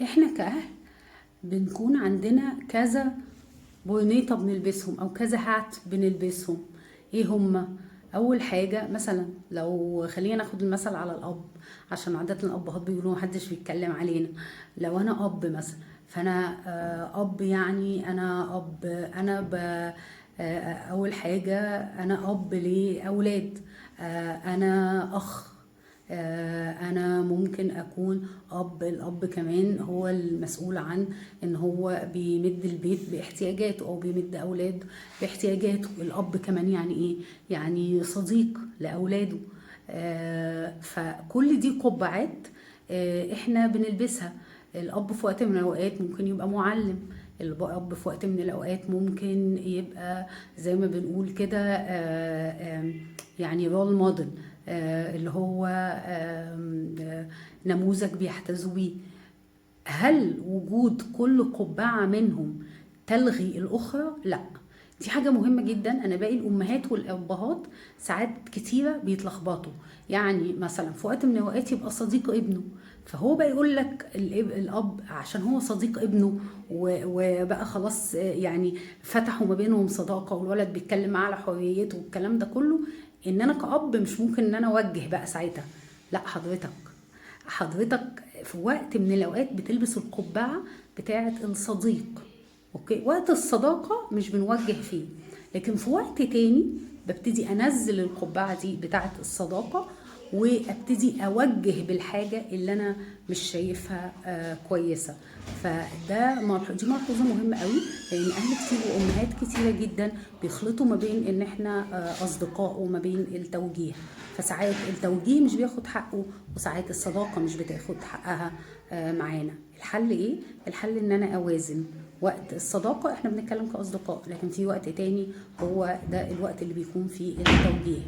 احنا كأهل بنكون عندنا كذا بونيطة بنلبسهم او كذا هات بنلبسهم. ايه هما؟ اول حاجة مثلا لو خلينا ناخد المثل على الاب، عشان عادة الابهات بيقولوا محدش بيتكلم علينا. لو انا اب مثلا، فانا اب، يعني انا اب، انا اول حاجة انا اب لاولاد. انا اخ. انا ممكن اكون اب. الاب كمان هو المسؤول عن ان هو بيمد البيت باحتياجاته او بيمد اولاده باحتياجاته. الاب كمان يعني ايه؟ يعني صديق لاولاده. فكل دي قبعات احنا بنلبسها. الاب في وقت من الاوقات ممكن يبقى معلم. الاب في وقت من الاوقات ممكن يبقى زي ما بنقول كده يعني رول موديل، اللي هو نموذج بيحتذوا بيه. هل وجود كل قبعة منهم تلغي الأخرى؟ لا. دي حاجة مهمة جدا. أنا باقي الأمهات والأبهات ساعات كتيرة بيتلخبطوا. يعني مثلا في وقت من الأوقات يبقى صديق ابنه، فهو بقى يقول لك الأب عشان هو صديق ابنه وبقى خلاص يعني فتحوا ما بينهم صداقة والولد بيتكلم معاه على حريته والكلام ده كله، إن أنا كأب مش ممكن إن أنا أوجه بقى ساعتها. لا حضرتك في وقت من الاوقات بتلبس القبعه بتاعه الصديق. اوكي، وقت الصداقه مش بنوجه فيه، لكن في وقت تاني ببتدي انزل القبعه دي بتاعه الصداقه وابتدي اوجه بالحاجه اللي انا مش شايفها كويسه. دي ملحوظه مهمه قوي، لان اهل كتير وامهات كتيره جدا بيخلطوا ما بين ان احنا اصدقاء وما بين التوجيه. فساعات التوجيه مش بياخد حقه، وساعات الصداقه مش بتاخد حقها معانا. الحل ايه؟ الحل ان انا اوازن. وقت الصداقه احنا بنتكلم كاصدقاء، لكن في وقت تاني هو ده الوقت اللي بيكون فيه التوجيه.